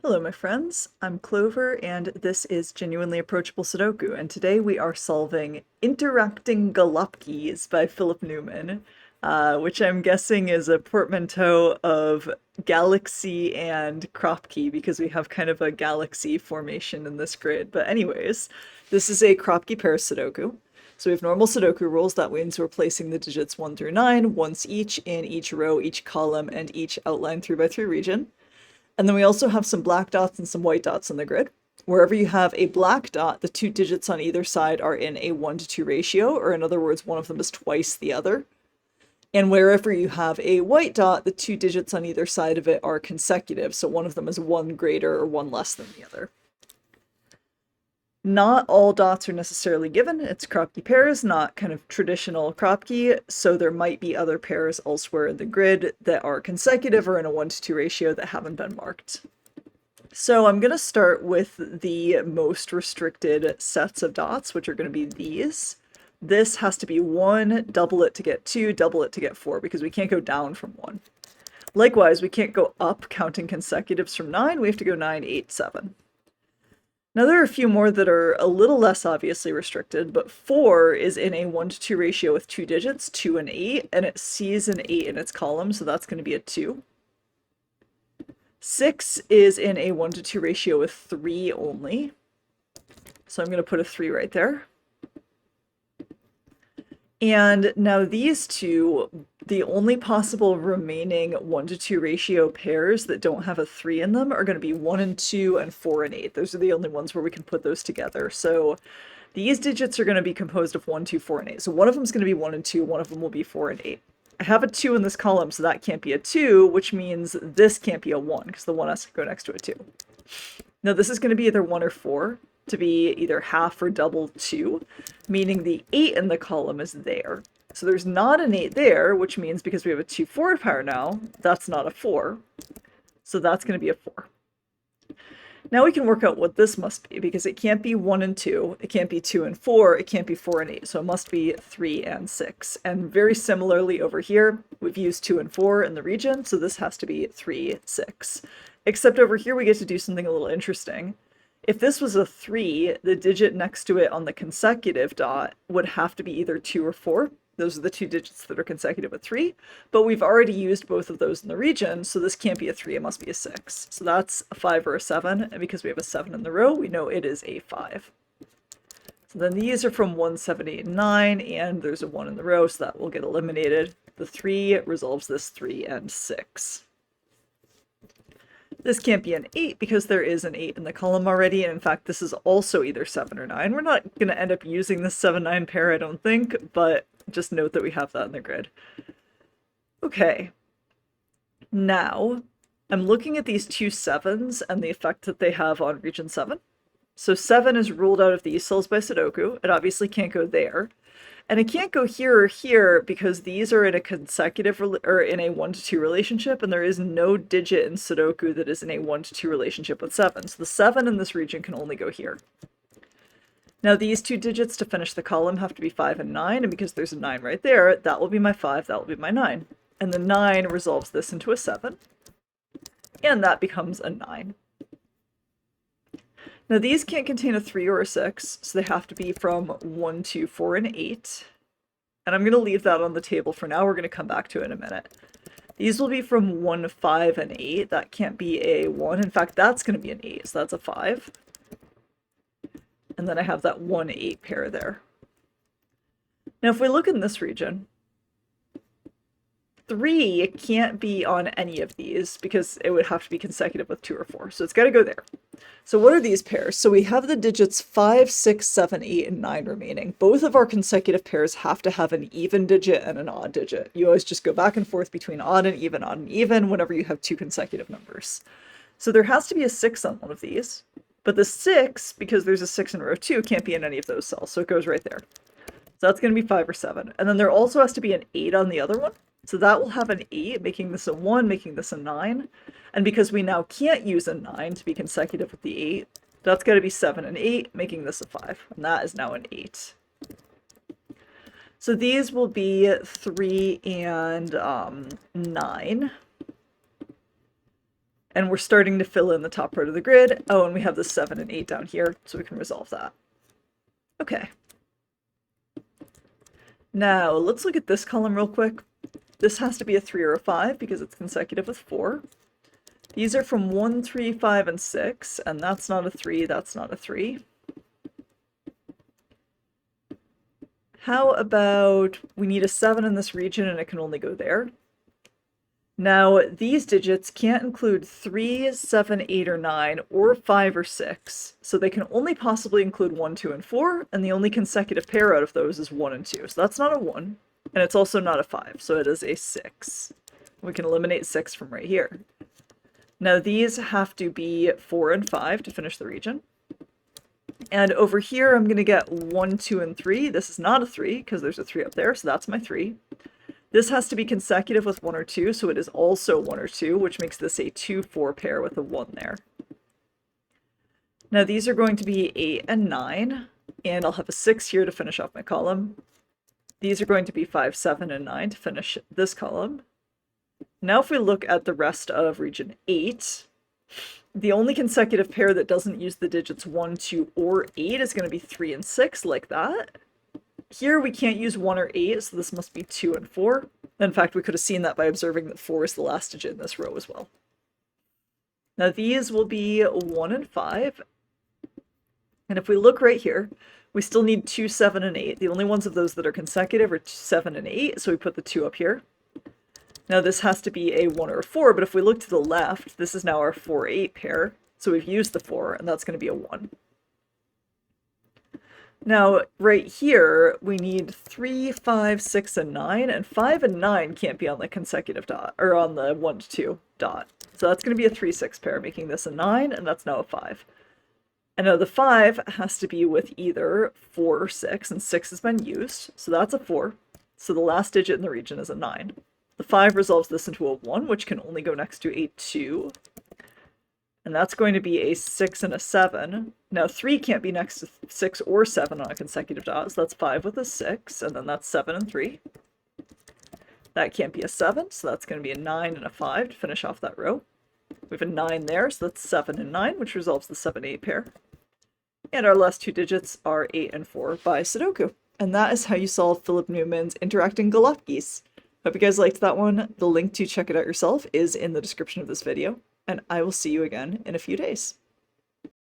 Hello, my friends. I'm Clover, and this is Genuinely Approachable Sudoku, and today we are solving Interacting Galopkis by Philip Newman, which I'm guessing is a portmanteau of galaxy and Kropki, because we have kind of a galaxy formation in this grid. But anyways, this is a Kropki Pairs Sudoku. So we have normal Sudoku rules. That means we're placing the digits 1 through 9 once each in each row, each column, and each outline 3x3 region. And then we also have some black dots and some white dots on the grid. Wherever you have a black dot, the two digits on either side are in a 1-to-2 ratio, or in other words, one of them is twice the other. And wherever you have a white dot, the two digits on either side of it are consecutive, so one of them is one greater or one less than the other. Not all dots are necessarily given. It's Kropki pairs, not kind of traditional Kropki, so there might be other pairs elsewhere in the grid that are consecutive or in a 1-to-2 ratio that haven't been marked. So I'm going to start with the most restricted sets of dots, which are going to be these. This has to be 1, double it to get 2, double it to get 4, because we can't go down from 1. Likewise, we can't go up counting consecutives from 9. We have to go 9, 8, 7. Now there are a few more that are a little less obviously restricted, but 4 is in a 1-to-2 ratio with two digits, 2 and 8, and it sees an 8 in its column, so that's going to be a 2. 6 is in a 1-to-2 ratio with 3 only, so I'm going to put a 3 right there. And now these two, the only possible remaining 1-to-2 ratio pairs that don't have a 3 in them are going to be 1 and 2 and 4 and 8. Those are the only ones where we can put those together. So these digits are going to be composed of 1, 2, 4, and 8. So one of them is going to be 1 and 2, one of them will be 4 and 8. I have a 2 in this column, so that can't be a 2, which means this can't be a 1, because the 1 has to go next to a 2. Now this is going to be either 1 or 4, to be either half or double 2, meaning the 8 in the column is there. So there's not an 8 there, which means because we have a 2 forward pair now, that's not a 4. So that's going to be a 4. Now we can work out what this must be, because it can't be 1 and 2, it can't be 2 and 4, it can't be 4 and 8, so it must be 3 and 6. And very similarly over here, we've used 2 and 4 in the region, so this has to be 3, 6. Except over here we get to do something a little interesting. If this was a 3, the digit next to it on the consecutive dot would have to be either 2 or 4. Those are the two digits that are consecutive with 3, but we've already used both of those in the region, so this can't be a 3, it must be a 6. So that's a 5 or a 7, and because we have a 7 in the row, we know it is a 5. So then these are from 1, 7, 8, and 9, and there's a 1 in the row, so that will get eliminated. The 3 resolves this 3 and 6. This can't be an 8 because there is an 8 in the column already, and in fact this is also either 7 or 9. We're not going to end up using this 7-9 pair, I don't think, but just note that we have that in the grid. Okay, now I'm looking at these two 7s and the effect that they have on region 7. So 7 is ruled out of these cells by Sudoku. It obviously can't go there. And it can't go here or here because these are in a consecutive or in a 1-to-2 relationship, and there is no digit in Sudoku that is in a 1-to-2 relationship with 7. So the 7 in this region can only go here. Now these two digits to finish the column have to be 5 and 9, and because there's a 9 right there, that will be my 5, that will be my 9. And the 9 resolves this into a 7, and that becomes a 9. Now these can't contain a 3 or a 6, so they have to be from 1, 2, 4, and 8. And I'm going to leave that on the table for now. We're going to come back to it in a minute. These will be from 1, 5, and 8. That can't be a 1. In fact, that's going to be an 8, so that's a 5. And then I have that 1, 8 pair there. Now if we look in this region, 3 can't be on any of these because it would have to be consecutive with 2 or 4. So it's got to go there. So what are these pairs? So we have the digits 5, 6, 7, 8, and 9 remaining. Both of our consecutive pairs have to have an even digit and an odd digit. You always just go back and forth between odd and even whenever you have two consecutive numbers. So there has to be a 6 on one of these. But the 6, because there's a 6 in row 2, can't be in any of those cells. So it goes right there. So that's going to be 5 or 7. And then there also has to be an 8 on the other one. So that will have an 8, making this a 1, making this a 9. And because we now can't use a 9 to be consecutive with the 8, that's got to be 7 and 8, making this a 5. And that is now an 8. So these will be 3 and 9. And we're starting to fill in the top part of the grid. Oh, and we have the 7 and 8 down here, so we can resolve that. Okay. Now, let's look at this column real quick. This has to be a 3 or a 5 because it's consecutive with 4. These are from 1, 3, 5, and 6, and that's not a 3, that's not a 3. How about we need a 7 in this region and it can only go there? Now, these digits can't include 3, 7, 8, or 9, or 5 or 6. So they can only possibly include 1, 2, and 4, and the only consecutive pair out of those is 1 and 2. So that's not a 1, and it's also not a 5, so it is a 6. We can eliminate 6 from right here. Now these have to be 4 and 5 to finish the region. And over here I'm going to get 1, 2, and 3. This is not a 3, because there's a 3 up there, so that's my 3. This has to be consecutive with 1 or 2, so it is also 1 or 2, which makes this a 2, 4 pair with a 1 there. Now these are going to be 8 and 9, and I'll have a 6 here to finish off my column. These are going to be 5, 7, and 9 to finish this column. Now if we look at the rest of region 8, the only consecutive pair that doesn't use the digits 1, 2, or 8 is going to be 3 and 6, like that. Here we can't use 1 or 8, so this must be 2 and 4. In fact, we could have seen that by observing that 4 is the last digit in this row as well. Now these will be 1 and 5. And if we look right here, we still need 2, 7, and 8. The only ones of those that are consecutive are 7 and 8, so we put the 2 up here. Now this has to be a 1 or a 4, but if we look to the left, this is now our 4, 8 pair. So we've used the 4, and that's going to be a 1. Now, right here, we need 3, 5, 6, and 9, and 5 and 9 can't be on the consecutive dot, or on the 1 to 2 dot. So that's going to be a 3, 6 pair, making this a 9, and that's now a 5. And now the 5 has to be with either 4 or 6, and 6 has been used, so that's a 4. So the last digit in the region is a 9. The 5 resolves this into a 1, which can only go next to a 2. And that's going to be a 6 and a 7. Now 3 can't be next to 6 or 7 on a consecutive dot, so that's 5 with a 6, and then that's 7 and 3. That can't be a 7, so that's going to be a 9 and a 5 to finish off that row. We have a 9 there, so that's 7 and 9, which resolves the 7, 8 pair. And our last two digits are 8 and 4 by Sudoku. And that is how you solve Philip Newman's Interacting Galopkis. Hope you guys liked that one. The link to check it out yourself is in the description of this video. And I will see you again in a few days.